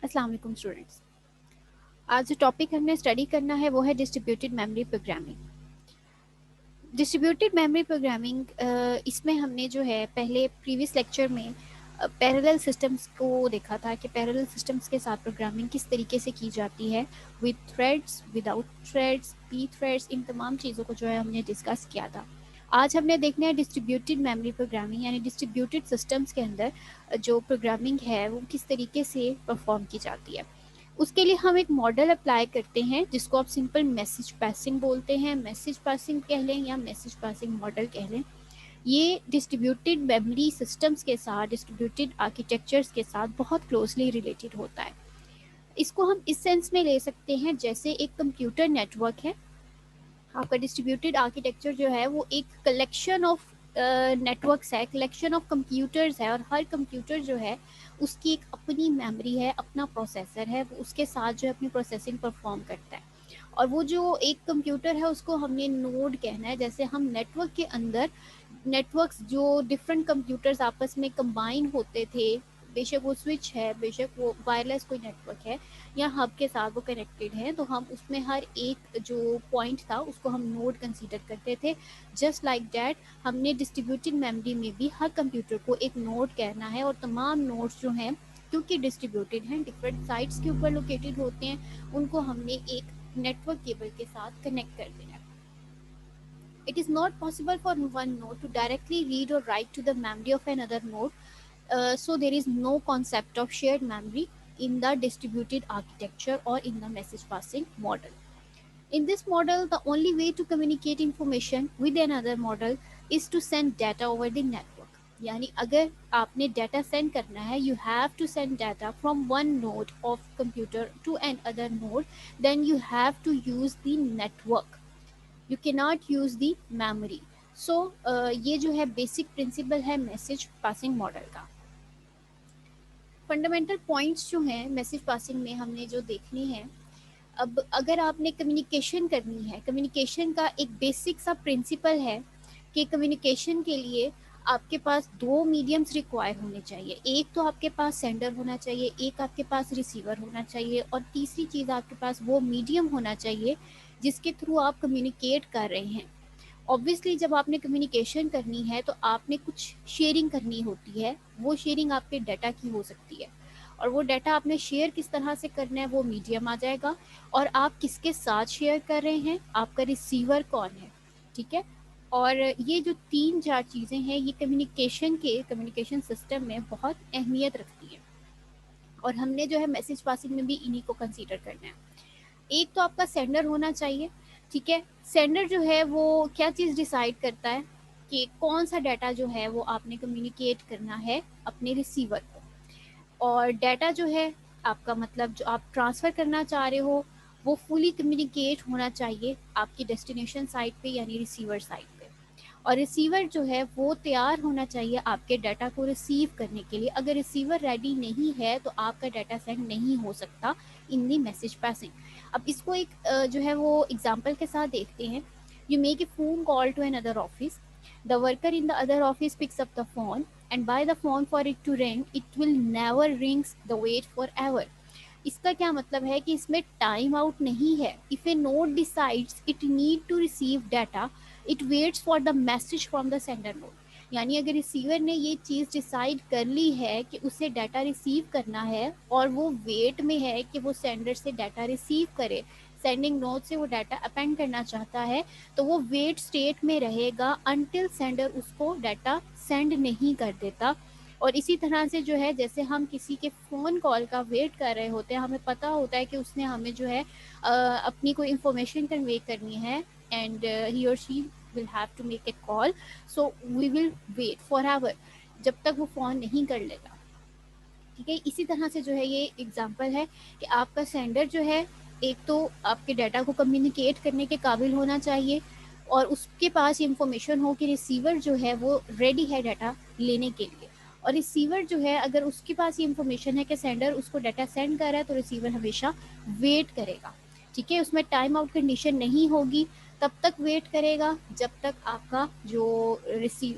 अस्सलाम वालेकुम स्टूडेंट्स। आज जो टॉपिक हमने स्टडी करना है वो है distributed memory programming. Distributed memory programming इसमें हमने जो है पहले प्रीवियस लेक्चर में पैरेलल सिस्टम्स को देखा था कि पैरेलल सिस्टम्स के साथ प्रोग्रामिंग किस तरीके से की जाती है, with threads, without threads, P threads, इन तमाम चीज़ों को जो है हमने डिस्कस किया था। आज हमने देखना है डिस्ट्रीब्यूटेड मेमोरी प्रोग्रामिंग यानी डिस्ट्रीब्यूटेड सिस्टम्स के अंदर जो प्रोग्रामिंग है वो किस तरीके से परफॉर्म की जाती है। उसके लिए हम एक मॉडल अप्लाई करते हैं जिसको आप सिंपल मैसेज पासिंग बोलते हैं, मैसेज पासिंग कह लें या मैसेज पासिंग मॉडल कह लें। ये डिस्ट्रीब्यूटेड मेमोरी सिस्टम्स के साथ, डिस्ट्रीब्यूटेड आर्किटेक्चर्स के साथ बहुत क्लोजली रिलेटेड होता है। इसको हम इस सेंस में ले सकते हैं जैसे एक कंप्यूटर नेटवर्क है। आपका डिस्ट्रीब्यूटेड आर्किटेक्चर जो है वो एक कलेक्शन ऑफ नेटवर्क्स है, कलेक्शन ऑफ कंप्यूटर्स है, और हर कंप्यूटर जो है उसकी एक अपनी मेमोरी है, अपना प्रोसेसर है, वो उसके साथ जो है अपनी प्रोसेसिंग परफॉर्म करता है। और वो जो एक कंप्यूटर है उसको हमने नोड कहना है। जैसे हम नेटवर्क के अंदर नेटवर्क्स जो डिफरेंट कंप्यूटर्स आपस में कंबाइन होते थे, बेशक वो स्विच है, बेशक वो वायरलेस कोई नेटवर्क है या हब के साथ वो कनेक्टेड है, तो हम उसमें हर एक जो पॉइंट था उसको हम नोड कंसीडर करते थे। जस्ट लाइक दैट हमने डिस्ट्रीब्यूटेड मेमोरी में भी हर कंप्यूटर को एक नोड कहना है, और तमाम नोड्स जो हैं क्योंकि डिस्ट्रीब्यूटेड हैं, डिफरेंट साइट्स के ऊपर लोकेटेड होते हैं, उनको हमने एक नेटवर्क केबल के साथ कनेक्ट कर देना है। It is not possible for one node to directly read or write to the memory of another node, so there is no concept of shared memory in the distributed architecture or in the message passing model. In this model, the only way to communicate information with another model is to send data over the network. यानी अगर आपने data send करना है, you have to send data from one node of computer to another node, then you have to use the network. You cannot use the memory. So ये जो है basic principle है message passing model का। Fundamental points जो हैं message passing में हमने जो देखने हैं, अब अगर आपने कम्युनिकेशन करनी है, कम्युनिकेशन का एक बेसिक सा प्रिंसिपल है कि कम्युनिकेशन के लिए आपके पास दो मीडियम्स रिक्वायर होने चाहिए। एक तो आपके पास सेंडर होना चाहिए, एक आपके पास रिसीवर होना चाहिए, और तीसरी चीज़ आपके पास वो मीडियम होना चाहिए जिसके थ्रू आप कम्युनिकेट कर रहे हैं। ऑब्वियसली जब आपने कम्युनिकेशन करनी है तो आपने कुछ शेयरिंग करनी होती है। वो शेयरिंग आपके डाटा की हो सकती है, और वो डाटा आपने शेयर किस तरह से करना है वो मीडियम आ जाएगा, और आप किसके साथ शेयर कर रहे हैं, आपका रिसीवर कौन है, ठीक है। और ये जो तीन चार चीज़ें हैं ये कम्युनिकेशन सिस्टम में बहुत अहमियत रखती है, और हमने जो है मैसेज पासिंग में भी इन्हीं को कंसीडर करना है। एक तो आपका सेंडर होना चाहिए, ठीक है। सेंडर जो है वो क्या चीज़ डिसाइड करता है कि कौन सा डाटा जो है वो आपने कम्युनिकेट करना है अपने रिसीवर को, और डाटा जो है आपका मतलब जो आप ट्रांसफ़र करना चाह रहे हो वो फुली कम्युनिकेट होना चाहिए आपकी डेस्टिनेशन साइट पे यानी रिसीवर साइट पे, और रिसीवर जो है वो तैयार होना चाहिए आपके डाटा को रिसीव करने के लिए। अगर रिसीवर रेडी नहीं है तो आपका डाटा सेंड नहीं हो सकता इन दी मैसेज पासिंग। अब इसको एक जो है वो एग्जांपल के साथ देखते हैं। You make a phone call to another office, the worker in the other office picks up the phone and by the phone for it to ring it will never rings the wait for ever. इसका क्या मतलब है कि इसमें time out नहीं है। If a node decides it need to receive data, it waits for the message from the sender node. यानी अगर रिसीवर ने ये चीज़ डिसाइड कर ली है कि उसे डाटा रिसीव करना है और वो वेट में है कि वो सेंडर से डाटा रिसीव करे, सेंडिंग नोड से वो डाटा अपेंड करना चाहता है, तो वो वेट स्टेट में रहेगा अनटिल सेंडर उसको डाटा सेंड नहीं कर देता। और इसी तरह से जो है जैसे हम किसी के फ़ोन कॉल का वेट कर रहे होते हैं, हमें पता होता है कि उसने हमें जो है अपनी कोई इन्फॉर्मेशन कन्वे करनी है, एंड ही और she will have to make a call, so we will wait for ever जब तक वो फ़ोन नहीं कर लेगा, ठीक है। इसी तरह से जो है ये एग्जांपल है कि आपका सेंडर जो है एक तो आपके डाटा को कम्युनिकेट करने के काबिल होना चाहिए, और उसके पास इंफॉर्मेशन हो कि रिसीवर जो है वो रेडी है डाटा लेने के लिए। और रिसीवर जो है अगर उसके पास ये इंफॉर्मेशन है कि सेंडर उसको डाटा सेंड कर रहा है तो रिसीवर हमेशा वेट करेगा, ठीक है। उसमें टाइम आउट कंडीशन नहीं होगी, तब तक वेट करेगा जब तक आपका जो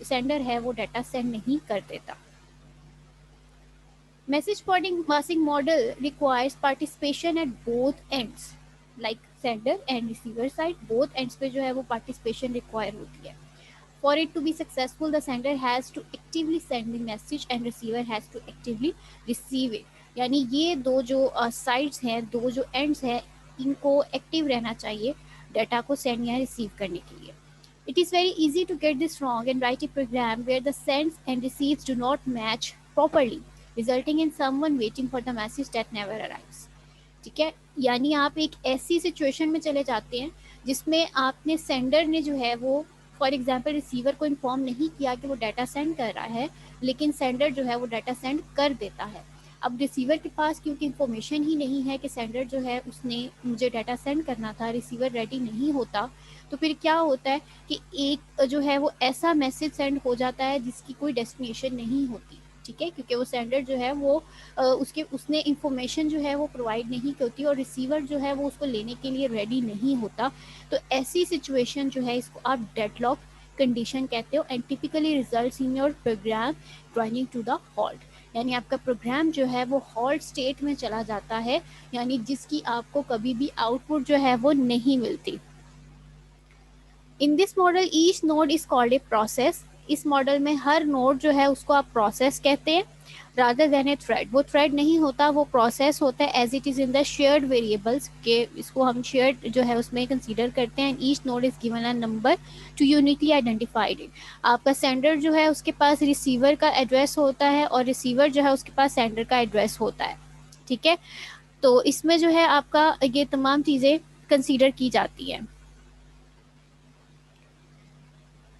सेंडर है वो डाटा सेंड नहीं कर देता। Message passing model requires participation at both ends, like sender and receiver side, both ends पे जो है वो participation require होती है. For it to be successful, the sender has to actively send the message and receiver has to actively receive it. यानी ये दो जो sides हैं, दो जो ends हैं, इनको active रहना चाहिए डाटा को send या receive करने के लिए. It is very easy to get this wrong and write a program where the sends and receives do not match properly, resulting in someone waiting for the message that never arrives. ठीक है, यानी आप एक ऐसी situation में चले जाते हैं जिसमें आपने सेंडर ने जो है वो फॉर एग्जांपल रिसीवर को इन्फॉर्म नहीं किया कि वो डाटा सेंड कर रहा है, लेकिन सेंडर जो है वो डाटा सेंड कर देता है. अब रिसीवर के पास क्योंकि इन्फॉर्मेशन ही नहीं है कि सेंडर जो है उसने मुझे डाटा सेंड करना था, रिसीवर रेडी नहीं होता, तो फिर क्या होता है कि एक जो है वो ऐसा मैसेज सेंड हो जाता है जिसकी कोई डेस्टिनेशन नहीं होती. ठीक है, क्योंकि वो सेंडर जो है वो उसने इंफॉर्मेशन जो है वो प्रोवाइड नहीं की होती और रिसीवर जो है वो उसको लेने के लिए रेडी नहीं होता. तो ऐसी सिचुएशन जो है इसको आप डेडलॉक कंडीशन कहते हो and typically results in your program running to the halt. यानी आपका प्रोग्राम जो है वो हॉल्ट स्टेट में चला जाता है, यानी जिसकी आपको कभी भी आउटपुट जो है वो नहीं मिलती. In this model each node is called a process. इस मॉडल में हर नोड जो है उसको आप प्रोसेस कहते हैं रादर देन ए थ्रेड. वो थ्रेड नहीं होता, वो प्रोसेस होता है as it is in the shared variables के. इसको हम शेयर्ड जो है उसमें कंसीडर करते हैं. Each node is given a number two uniquely identified it. आपका सेंडर जो है उसके पास रिसीवर का एड्रेस होता है और रिसीवर जो है उसके पास सेंडर का एड्रेस होता है. ठीक है, तो इसमें जो है आपका ये तमाम चीज़ें कंसीडर की जाती हैं.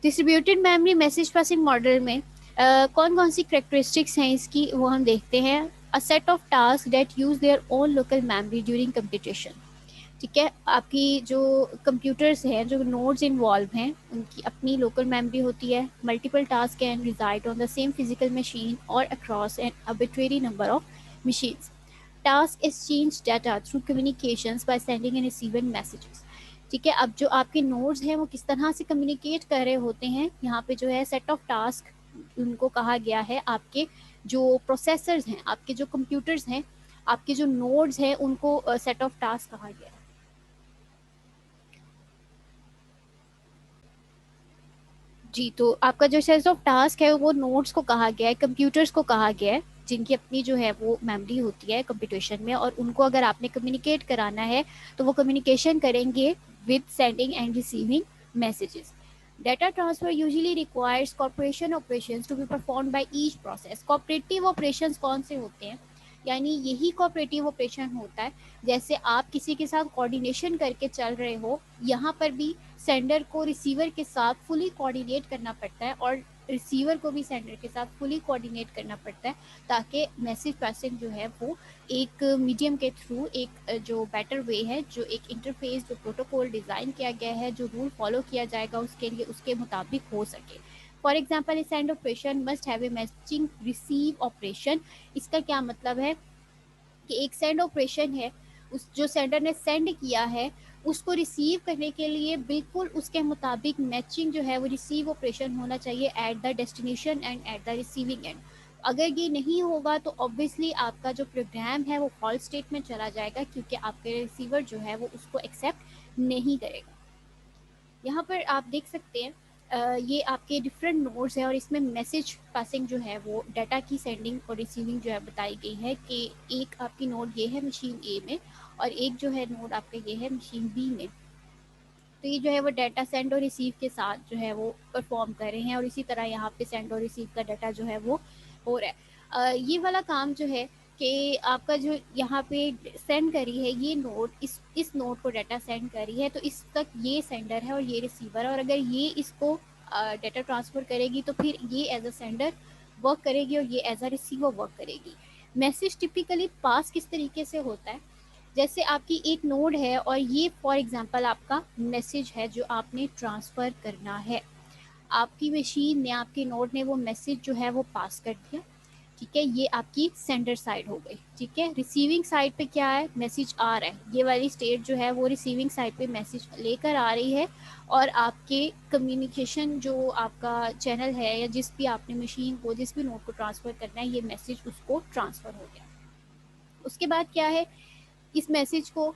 Distributed memory message passing model में कौन कौन सी करेक्टरिस्टिक्स हैं इसकी वो हम देखते हैं. A set of task that use their own local memory during computation. ठीक है, आपकी जो कंप्यूटर्स हैं, जो नोड्स इन्वॉल्व हैं, उनकी अपनी लोकल मेमोरी होती है. Multiple task can reside on the same physical machine और across an arbitrary number of machines. Task exchange data through communications by sending and receiving messages. ठीक है, अब जो आपके नोड्स हैं वो किस तरह से कम्युनिकेट कर रहे होते हैं, यहाँ पे जो है सेट ऑफ टास्क उनको कहा गया है. आपके जो प्रोसेसर्स हैं, आपके जो कंप्यूटर्स हैं, आपके जो नोड्स हैं, उनको सेट ऑफ टास्क कहा गया है. जी, तो आपका जो सेट ऑफ टास्क है वो नोड्स को कहा गया है, कंप्यूटर्स को कहा गया है, जिनकी अपनी जो है वो मेमोरी होती है कंप्यूटेशन में, और उनको अगर आपने कम्युनिकेट कराना है तो वो कम्युनिकेशन करेंगे with sending and receiving messages. Data transfer usually requires cooperation operations to be performed by each process. Cooperative operations कौन से होते हैं, यानी यही कोऑपरेटिव ऑपरेशन होता है जैसे आप किसी के साथ कोऑर्डिनेशन करके चल रहे हो, यहाँ पर भी सेंडर को रिसीवर के साथ फुली कोऑर्डिनेट करना पड़ता है और रिसीवर को भी सेंडर के साथ फुली कोऑर्डिनेट करना पड़ता है ताकि मैसेज पासिंग जो है वो एक मीडियम के थ्रू एक जो बेटर वे है, जो एक इंटरफेस, जो प्रोटोकॉल डिज़ाइन किया गया है, जो रूल फॉलो किया जाएगा उसके लिए उसके मुताबिक हो सके. For example, A send operation must have a matching receive operation. इसका क्या मतलब है कि एक सेंड ऑपरेशन है, उस जो सेंडर ने सेंड किया है उसको रिसीव करने के लिए बिल्कुल उसके मुताबिक मैचिंग जो है वो रिसीव ऑपरेशन होना चाहिए at the destination and at the receiving end. अगर ये नहीं होगा तो ऑब्वियसली आपका जो प्रोग्राम है वो फॉल्स स्टेट में चला जाएगा क्योंकि आपके रिसीवर जो है वो उसको एक्सेप्ट नहीं करेगा. यहाँ पर आप देख सकते हैं ये आपके डिफरेंट नोड्स हैं और इसमें मैसेज पासिंग जो है वो डाटा की सेंडिंग और रिसीविंग जो है बताई गई है कि एक आपकी नोड ये है मशीन ए में और एक जो है नोड आपका ये है मशीन बी में. तो ये जो है वो डाटा सेंड और रिसीव के साथ जो है वो परफॉर्म कर रहे हैं और इसी तरह यहाँ पे सेंड और रिसीव का डाटा जो है वो हो रहा है. ये वाला काम जो है कि आपका जो यहाँ पे सेंड करी है ये नोड इस नोड को डाटा सेंड करी है तो इस तक ये सेंडर है और ये रिसीवर है, और अगर ये इसको डाटा ट्रांसफ़र करेगी तो फिर ये एज अ सेंडर वर्क करेगी और ये एज अ रिसीवर वर्क करेगी. मैसेज टिपिकली पास किस तरीके से होता है, जैसे आपकी एक नोड है और ये फॉर एग्जांपल आपका मैसेज है जो आपने ट्रांसफ़र करना है. आपकी मशीन ने, आपके नोड ने वो मैसेज जो है वो पास कर दिया. ठीक है, ये आपकी सेंडर साइड हो गई। ठीक है, रिसीविंग साइड पे क्या है, मैसेज आ रहा है, ये वाली स्टेट जो है वो रिसीविंग साइड पे मैसेज लेकर आ रही है, और आपके कम्युनिकेशन जो आपका चैनल है या जिस भी आपने मशीन को, जिस भी नोड को ट्रांसफ़र करना है, ये मैसेज उसको ट्रांसफ़र हो गया। उसके बाद क्या है, इस मैसेज को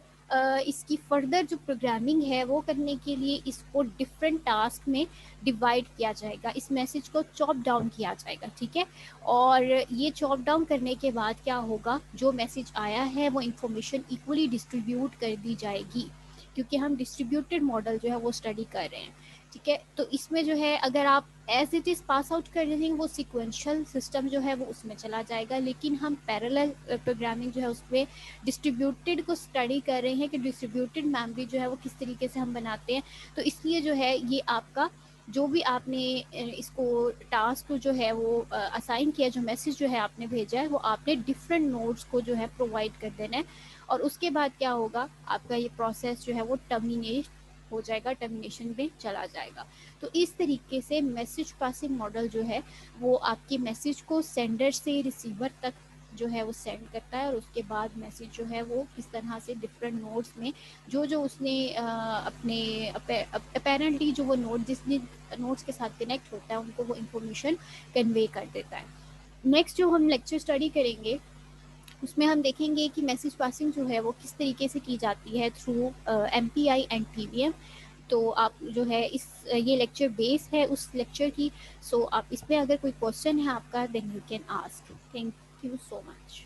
इसकी फर्दर जो प्रोग्रामिंग है वो करने के लिए इसको डिफरेंट टास्क में डिवाइड किया जाएगा, इस मैसेज को चॉप डाउन किया जाएगा। ठीक है, और ये चॉप डाउन करने के बाद क्या होगा, जो मैसेज आया है वो इंफॉर्मेशन इक्वली डिस्ट्रीब्यूट कर दी जाएगी, क्योंकि हम डिस्ट्रीब्यूटेड मॉडल जो है वो स्टडी कर रहे हैं। ठीक है, तो इसमें जो है अगर आप as it is pass out कर देंगे वो सिक्वेंशियल सिस्टम जो है वो उसमें चला जाएगा, लेकिन हम पैरेलल प्रोग्रामिंग जो है उसमें डिस्ट्रीब्यूटेड को स्टडी कर रहे हैं कि डिस्ट्रीब्यूटेड मेमोरी जो है वो किस तरीके से हम बनाते हैं। तो इसलिए जो है ये आपका जो भी आपने इसको टास्क जो है वो असाइन किया, जो मैसेज जो है आपने भेजा है, वो आपने डिफरेंट नोड्स को जो है प्रोवाइड कर देना है, और उसके बाद क्या होगा, आपका ये प्रोसेस जो है वो टर्मिनेट हो जाएगा, टर्मिनेशन में चला जाएगा। तो इस तरीके से मैसेज पासिंग मॉडल जो है वो आपके मैसेज को सेंडर से रिसीवर तक जो है वो सेंड करता है, और उसके बाद मैसेज जो है वो किस तरह से डिफरेंट नोड्स में जो जो उसने अपने अपेरेंटली जो वो नोड जिसने नोड्स के साथ कनेक्ट होता है उनको वो इंफॉर्मेशन कन्वे कर देता है। नेक्स्ट जो हम लेक्चर स्टडी करेंगे उसमें हम देखेंगे कि मैसेज पासिंग जो है वो किस तरीके से की जाती है थ्रू MPI एंड PVM। तो आप जो है इस ये लेक्चर बेस है उस लेक्चर की, सो आप इसमें अगर कोई क्वेश्चन है आपका then you can ask. Thank you so much.